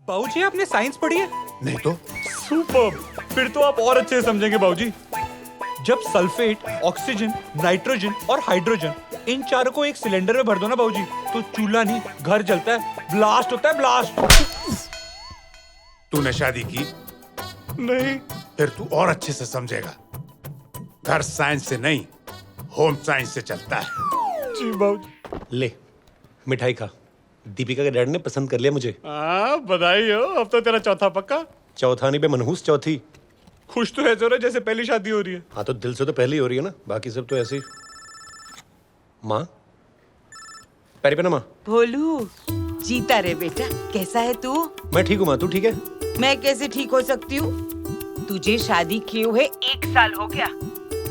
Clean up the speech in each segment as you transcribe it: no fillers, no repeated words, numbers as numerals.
बाबूजी आपने साइंस पढ़ी है? नहीं तो सुपर, फिर तो आप और अच्छे से समझेंगे बाबूजी। जब सल्फेट, ऑक्सीजन, नाइट्रोजन और हाइड्रोजन इन चारों को एक सिलेंडर में भर दो ना बाबूजी, तो चूल्हा नहीं घर जलता है, ब्लास्ट होता है, ब्लास्ट। तूने शादी की? नहीं। फिर तू और अच्छे से समझेगा। घर साइंस से नहीं, होम साइंस से चलता है। जी बाबूजी। ले मिठाई खा। दीपिका के डैड ने पसंद कर लिया मुझे। बधाई हो, अब तो तेरा चौथा पक्का। चौथा नहीं पे मनहूस चौथी। खुश तो है जोरा, जैसे पहली शादी हो रही है। हाँ तो दिल से तो पहली हो रही है ना, बाकी सब तो ऐसे ही। माँ, पैरी पे ना माँ। भोलू, जीता रे बेटा, कैसा है तू? मैं ठीक हूँ माँ, तू ठीक है? मैं कैसे ठीक हो सकती हूँ? तुझे शादी किए हुए 1 साल हो गया।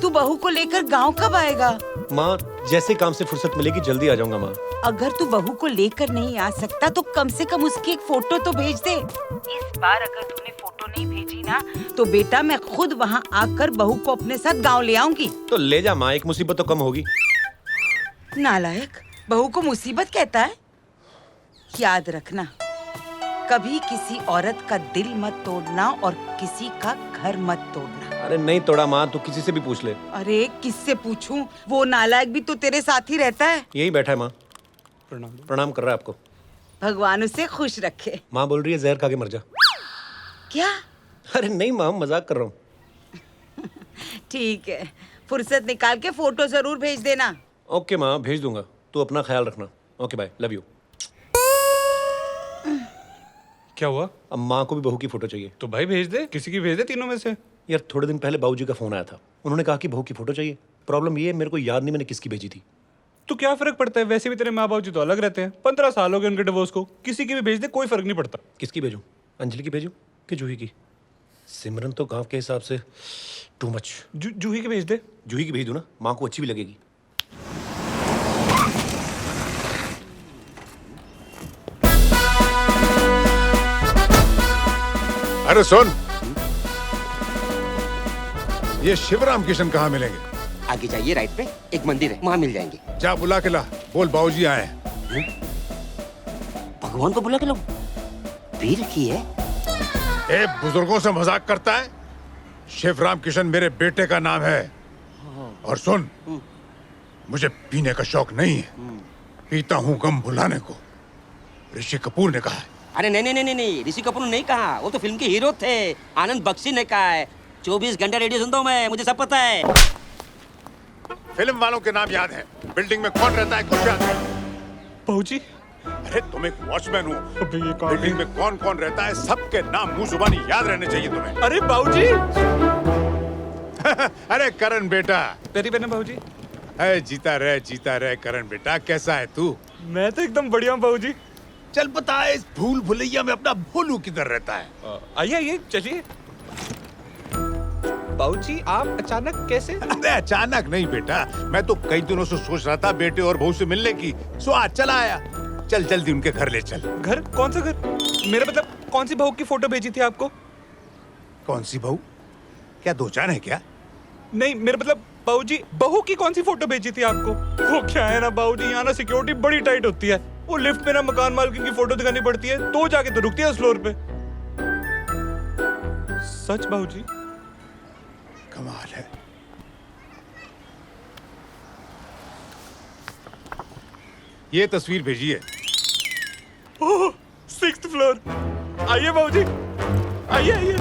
तू बहू को लेकर गांव कब आएगा? माँ, जैसे काम से फुर्सत मिलेगी जल्दी आ जाऊंगा माँ। अगर तू बहू को लेकर नहीं आ सकता तो कम से कम उसकी एक फोटो तो भेज दे। इस बार अगर तूने फोटो नहीं भेजी ना तो बेटा मैं खुद वहाँ आकर बहू को अपने साथ गांव ले आऊंगी। तो ले जा माँ, एक मुसीबत तो कम होगी। नालायक, बहू को मुसीबत कहता है? याद रखना, कभी किसी औरत का दिल मत तोड़ना और किसी का घर मत तोड़ना। अरे नहीं तोड़ा माँ, तू किसी से भी पूछ ले। अरे किससे पूछूं? वो नालायक भी तो तेरे साथ ही रहता है। यही बैठा है माँ। प्रणाम। प्रणाम कर रहा है आपको। भगवान उसे खुश रखे। माँ बोल रही है जहर खा के मर जा। क्या? अरे नहीं माँ, मजाक कर रहा हूँ। ठीक है, फुर्सत निकाल के फोटो जरूर भेज देना। ओके माँ, भेज दूंगा। तू अपना ख्याल रखना। Okay bye, love you. क्या हुआ? अब माँ को भी बहू की फोटो चाहिए। तो भाई भेज दे, किसी की भेज दे तीनों में से। यार थोड़े दिन पहले बाबूजी का फोन आया था, उन्होंने कहा कि बहू की फोटो चाहिए। प्रॉब्लम ये है मेरे को याद नहीं मैंने किसकी भेजी थी। तो क्या फर्क पड़ता है, वैसे भी तेरे माँ बाप जी तो अलग रहते हैं। 15 साल हो गए उनके डिवोर्स को, किसी की भी भेज दे, कोई फर्क नहीं पड़ता। किसकी भेजूं? अंजलि की भेजूं कि जूही की? सिमरन तो गांव के हिसाब से टू मच। जूही की भेज दे। जूही की भेज दूं ना, माँ को अच्छी भी लगेगी। अरे सुन, ये शिवराम किशन कहाँ मिलेंगे? आगे जाइए, राइट पे एक मंदिर है, वहाँ मिल जाएंगे। जा बुला के ला, बोल बाबूजी आए हैं। भगवान को बुला के लो, पी रखी है। ए, बुजुर्गों से मजाक करता है? शिवराम किशन मेरे बेटे का नाम है। और सुन, मुझे पीने का शौक नहीं है, पीता हूँ गम भुलाने को। ऋषि कपूर ने कहा है। अरे नहीं नहीं नहीं नहीं, ऋषि कपूर ने नहीं कहा, वो तो फिल्म के हीरो थे। आनंद बख्शी ने कहा है। 24 घंटे रेडियो सुनता हूँ मैं, मुझे सब पता है। फिल्म वालों के नाम याद है, बिल्डिंग में कौन रहता है कुछ याद है? बाबूजी। अरे तुम एक वॉचमैन हो, अबे ये कौन बिल्डिंग में कौन कौन रहता है सबके नाम मुंह जुबानी याद रहने चाहिए तुम्हें। अरे बाबूजी। अरे करण बेटा। तेरी बहन बाबूजी। अरे जीता रहे करण बेटा, कैसा है तू? मैं तो एकदम बढ़िया हूँ बाबूजी। चल बता, इस भूल भुलैया में अपना भोलू किधर रहता है? आइए आइए चलिए। बाबूजी आप अचानक कैसे? अरे अचानक नहीं बेटा, मैं तो कई दिनों से सोच रहा था बेटे और बहू से मिलने की, सो आज चला आया। चल जल्दी उनके घर ले चल। घर? कौन सा घर? मेरा मतलब कौन सी बहू की फोटो भेजी थी आपको? कौन सी बहू? क्या दो चार है क्या? नहीं मेरा मतलब बाबूजी, बहू की कौन सी फोटो भेजी थी आपको? वो क्या है ना बाबूजी, यहाँ ना सिक्योरिटी बड़ी टाइट होती है। वो लिफ्ट में ना मकान मालकिन की फोटो दिखानी पड़ती है, तो जाके तो रुकती है उस फ्लोर पे। सच बाबूजी? कमाल है। ये तस्वीर भेजी है। ओह, 6th फ्लोर। आइए बाबूजी, आइए आइए।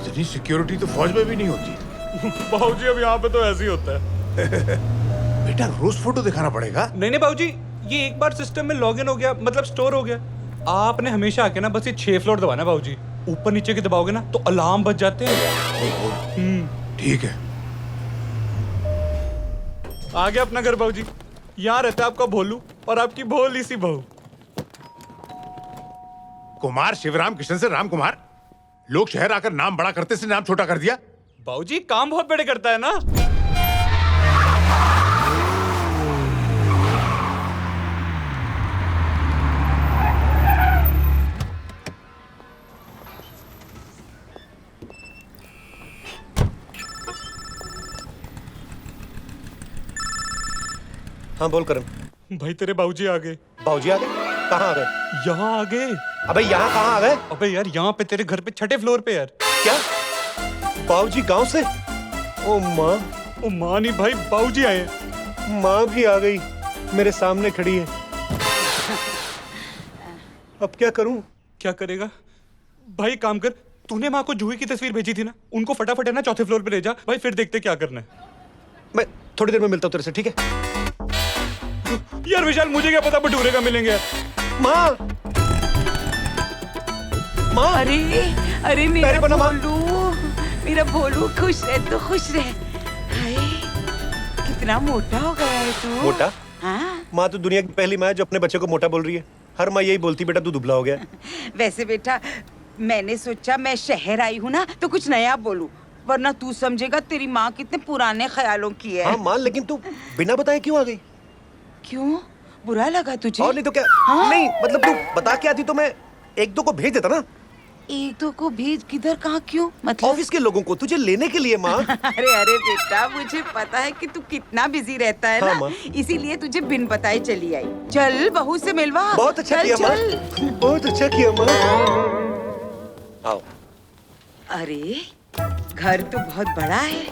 इतनी सिक्योरिटी तो फौज में भी नहीं होती। बाबूजी अब यहाँ पे तो ऐसे ही होता है। बेटा रोज फोटो दिखाना पड़ेगा? नहीं बाबूजी, ये एक बार सिस्टम में लॉगिन हो गया, मतलब स्टोर हो गया। आपने हमेशा आके ना बस ये 6 फ्लोर दबाना बाबूजी। ऊपर नीचे के दबाओगे ना तो अलार्म बज जाते हैं। ठीक है। आ गया अपना घर बाबूजी। यहाँ रहता है आपका भोलू और आपकी भोली सी बहू। कुमार शिवराम किशन से राम कुमार? लोग शहर आकर नाम बड़ा करते से नाम छोटा कर दिया। बाबूजी काम बहुत बड़े करता है ना। हाँ बोल करण। भाई तेरे बाबूजी आ गए। बाबूजी आ गए? कहाँ आ गए? यहाँ आ गए। अबे यहाँ कहाँ आ गए? अबे यार यहाँ पे तेरे घर पे छठे फ्लोर पे यार। क्या बाबूजी गांव से? ओ माँ। ओ माँ नहीं भाई, बाबूजी आए हैं। माँ भी आ गई, मेरे सामने खड़ी है। अब क्या करूं? क्या करेगा भाई? काम कर, तूने माँ को जूही की तस्वीर भेजी थी ना, उनको फटाफट है ना चौथे फ्लोर पे ले जा भाई, फिर देखते क्या करना है। मैं थोड़ी देर में मिलता हूँ तेरे से, ठीक है? यार विशाल, मुझे क्या पता भटूरे का मिलेंगे यार। माँ, माँ। अरे अरे मेरा पैर बना, माँ। भोलू, मेरा भोलू, खुश रह तो खुश रह। हाय, कितना मोटा हो गया है तू। मोटा? हाँ। माँ तो दुनिया की पहली माँ है जो अपने बच्चे को मोटा बोल रही है। हर माँ यही बोलती, बेटा तू दुबला हो गया। वैसे बेटा, मैंने सोचा मैं शहर आई हूँ ना तो कुछ नया बोलूं, वरना तू समझेगा तेरी माँ कितने पुराने ख्यालों की है। हाँ माँ, लेकिन तू बिना बताए क्यों आ गई? क्यों, बुरा लगा तुझे? और नहीं तो क्या? हाँ? नहीं मतलब तू बता के आती तो मैं एक दो को भेज देता ना। एक दो को भेज किधर, कहाँ, क्यों, मतलब? ऑफिस के लोगों को, तुझे लेने के लिए माँ। अरे अरे बेटा, मुझे पता है कि तू कितना बिजी रहता है हाँ, ना, माँ। इसीलिए तुझे बिन बताए चली आई। चल बहू से मिलवा। बहुत अच्छा चल, किया माँ, चल। बहुत अच्छा किया माँ। आओ। अरे घर तो बहुत बड़ा है।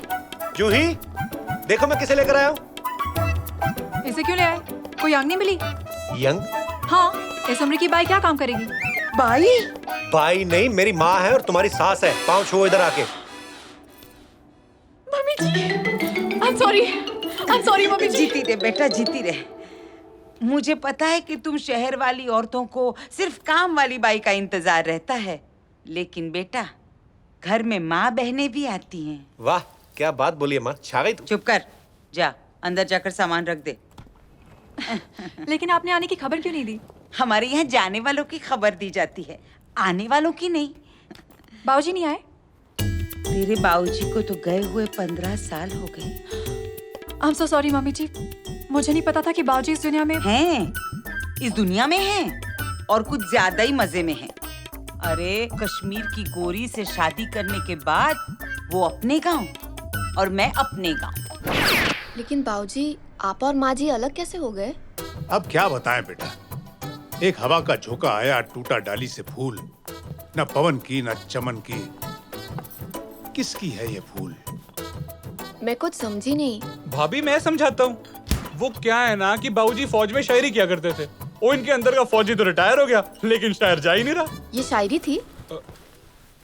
जूही, देखो मैं किसे लेकर आया हूँ। इसे क्यों ले आए? कोई आंग नहीं मिली? यंग? हाँ, इस उम्र की बाई क्या काम करेगी? बाई? भाई नहीं, मेरी माँ है और तुम्हारी सास है। पाँव छुओ इधर आके। Mummy ji, I'm sorry mummy ji. जीती रहे बेटा, जीती रहे। मुझे पता है कि तुम शहर वाली औरतों को सिर्फ काम वाली बाई का इंतजार रहता है, लेकिन बेटा घर में माँ बहनें भी आती हैं। वाह, क्या बात बोली है माँ, छा गई तू। चुप कर, जा अंदर जाकर सामान रख दे। लेकिन आपने आने की खबर क्यों नहीं दी? हमारे यहाँ जाने वालों की खबर दी जाती है, आने वालों की नहीं। बाबूजी नहीं आए? तेरे बाबूजी को तो गए हुए 15 साल हो गए। I'm so sorry मम्मी जी, मुझे नहीं पता था कि बाबूजी इस दुनिया में हैं, इस दुनिया में हैं और कुछ ज्यादा ही मजे में हैं। अरे कश्मीर की गोरी से शादी करने के बाद वो अपने गांव और मैं अपने गांव। लेकिन बाबूजी, आप और माँ जी अलग कैसे हो गए? अब क्या बताएं बेटा, एक हवा का झोंका आया, टूटा डाली से फूल। न पवन की न चमन की, किसकी है ये फूल? मैं कुछ समझी नहीं। भाभी मैं समझाता हूँ। वो क्या है ना कि बाबूजी फौज में शायरी किया करते थे। वो इनके अंदर का फौजी तो रिटायर हो गया, लेकिन शायर जा ही नहीं रहा। ये शायरी थी?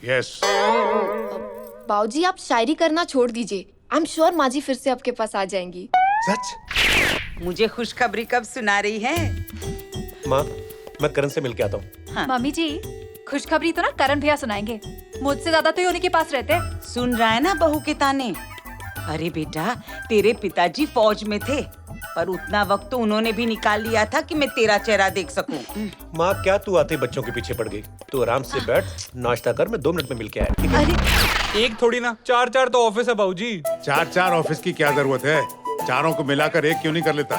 यस। बाबूजी आप शायरी करना छोड़ दीजिए। आई एम श्योर माँ जी फिर से आपके पास आ जाएंगी। सच? मुझे खुशखबरी कब सुना रही है? माँ, मैं करण से मिलके आता हूँ। हाँ। मम्मी जी, खुशखबरी तो ना करण भैया सुनाएंगे, मुझसे ज्यादा तो ये उन्हीं के पास रहते हैं। सुन रहा है ना बहू के ताने? अरे बेटा, तेरे पिताजी फौज में थे, पर उतना वक्त तो उन्होंने भी निकाल लिया था कि मैं तेरा चेहरा देख सकूं। माँ, क्या तू आते ही बच्चों के पीछे पड़ गई? तू आराम से बैठ, नाश्ता कर, मैं 2 मिनट में मिलके आया, ठीक है? अरे एक थोड़ी ना, 4 तो ऑफिस है बाबूजी। 4 ऑफिस की क्या जरूरत है? चारों को मिलाकर एक क्यों नहीं कर लेता?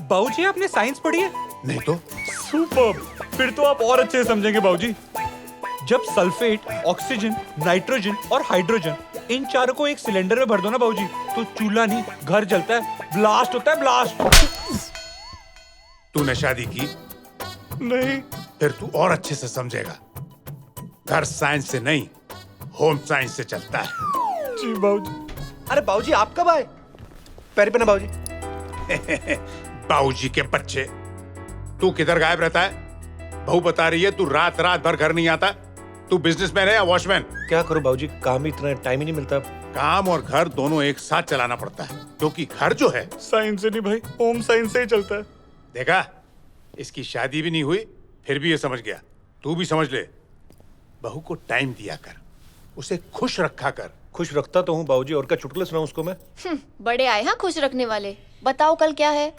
बाबूजी आपने साइंस पढ़ी है? नहीं तो? सुपर, फिर तो आप और अच्छे से समझेंगे बाबूजी। जब सल्फेट, ऑक्सीजन, नाइट्रोजन और हाइड्रोजन इन चारों को एक सिलेंडर में भर दो ना बाबूजी, तो चूल्हा नहीं घर जलता है, ब्लास्ट होता है, ब्लास्ट। तूने शादी की? नहीं। फिर तू और अच्छे से समझेगा। घर साइंस से नहीं, होम साइंस से चलता है। जी बाबूजी। अरे बाबूजी आप कब आए? पैर पे ना बाबूजी। बाबूजी के बच्चे, तू किधर गायब रहता है? बहू बता रही है तू रात भर घर नहीं आता। तू बिजनेसमैन है या वॉचमैन? क्या करूं बाबूजी, काम ही इतना टाइम ही नहीं मिलता। काम और घर दोनों एक साथ चलाना पड़ता है, क्योंकि घर जो है साइंस से नहीं भाई, होम साइंस से ही चलता है। देखा, इसकी शादी भी नहीं हुई फिर भी ये समझ गया। तू भी समझ ले, बहू को टाइम दिया कर, उसे खुश रखा कर। खुश रखता तो हूँ बाबूजी, और क्या चुटकुले सुनाऊं उसको मैं? बड़े आए हैं खुश रखने वाले। बताओ कल क्या है?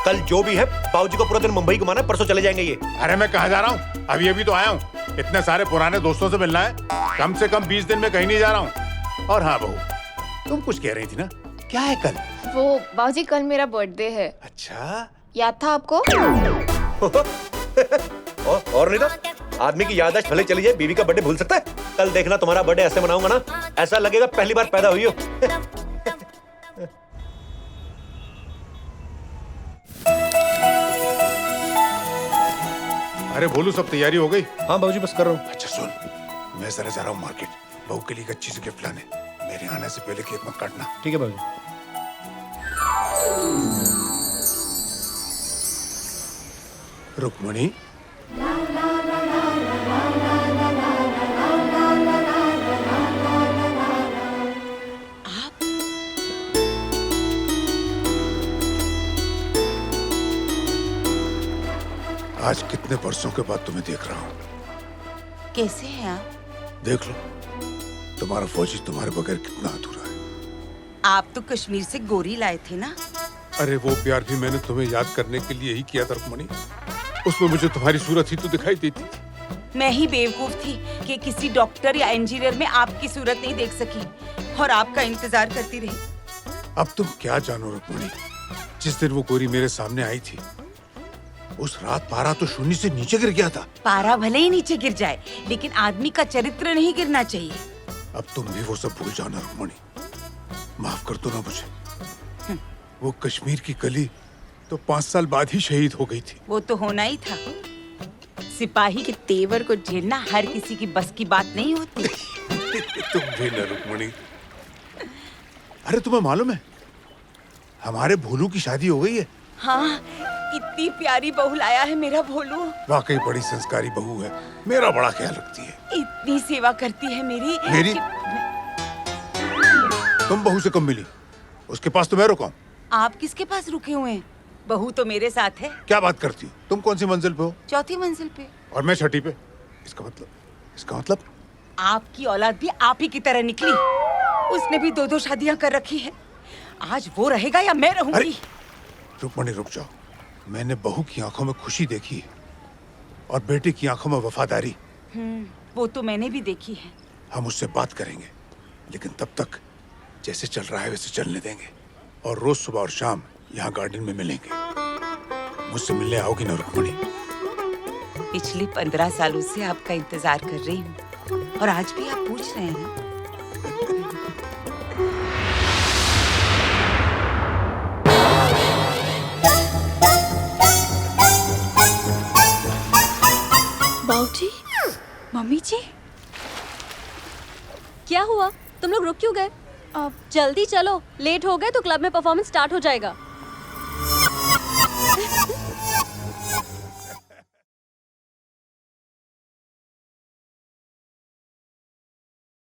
कल जो भी है, बाबूजी को पूरा दिन मुंबई घुमाना है, परसों चले जाएंगे ये। अरे मैं कहाँ जा रहा हूँ, अभी तो आया हूँ। इतने सारे पुराने दोस्तों से मिलना है, कम से कम 20 दिन में कहीं नहीं जा रहा हूँ। और हाँ बहू, तुम कुछ कह रही थी ना, क्या है कल? वो बाबूजी कल मेरा बर्थडे है। अच्छा, याद था आपको? और नहीं तो आदमी की याददाश्त भले चली जाए, बीवी का बर्थडे भूल सकता है? कल देखना तुम्हारा बर्थडे ऐसे मनाऊंगा ना, ऐसा लगेगा पहली बार पैदा हुई हो। अरे बोलू, सब तैयारी हो गई? हाँ बाबूजी, बस कर रहा हूँ। अच्छा सुन, मैं जरा जा रहा हूँ मार्केट, बहू के लिए एक अच्छी सी गिफ्ट लाने। मेरे आने से पहले केक मत काटना। ठीक है बाबूजी। रुक्मणी, आज कितने वर्षों के बाद तुम्हें देख रहा हूँ। कैसे हैं आप? देख लो, तुम्हारा फौजी तुम्हारे बगैर कितना अधूरा है। आप तो कश्मीर से गोरी लाए थे ना? अरे वो प्यार भी मैंने तुम्हें याद करने के लिए ही किया था रुक्मणी। उसमें मुझे तुम्हारी सूरत ही तो दिखाई देती थी। मैं ही बेवकूफ थी कि किसी डॉक्टर या इंजीनियर में आपकी सूरत नहीं देख सकी और आपका इंतजार करती रही। अब तुम क्या जानो रुक्मणी, जिस दिन वो गोरी मेरे सामने आई थी, उस रात पारा तो शून्य से नीचे गिर गया था। पारा भले ही नीचे गिर जाए, लेकिन आदमी का चरित्र नहीं गिरना चाहिए। अब तुम भी वो सब भूल जाना रुक्मणी। माफ कर दो ना मुझे। वो कश्मीर की कली तो 5 साल बाद ही शहीद हो गई थी। वो तो होना ही था। सिपाही के तेवर को झेलना हर किसी की बस की बात नहीं होती। तुम भी ना रुक्मणी। अरे तुम्हें मालूम है, हमारे भोलू की शादी हो गई है। हाँ, कितनी प्यारी बहू लाया है मेरा भोलू। वाकई बड़ी संस्कारी बहू है, मेरा बड़ा ख्याल रखती है। इतनी सेवा करती है मेरी। मेरी? तुम बहू से कम मिली, उसके पास तो मैं रुका हूँ। आप किसके पास रुके हुए हैं? बहू तो मेरे साथ है। क्या बात करती हो? तुम कौन सी मंजिल पे हो? चौथी मंजिल पे। और मैं छठी पे। इसका मतलब आपकी औलाद भी आप ही की तरह निकली। उसने भी 2-2 शादियां कर रखी है। आज वो रहेगा या मैं रहूंगी? रुक्मणी रुक जाओ। मैंने बहू की आंखों में खुशी देखी है और बेटे की आंखों में वफादारी। वो तो मैंने भी देखी है। हम उससे बात करेंगे, लेकिन तब तक जैसे चल रहा है वैसे चलने देंगे। और रोज सुबह और शाम यहाँ गार्डन में मिलेंगे। मुझसे मिलने आओगी ना रुक्मणी? पिछले 15 सालों से आपका इंतजार कर रही हूँ और आज भी आप पूछ रहे हैं। बाबूजी, मम्मी जी, क्या हुआ? तुम लोग रुक क्यों गए? अब जल्दी चलो, लेट हो गए तो क्लब में परफॉर्मेंस स्टार्ट हो जाएगा।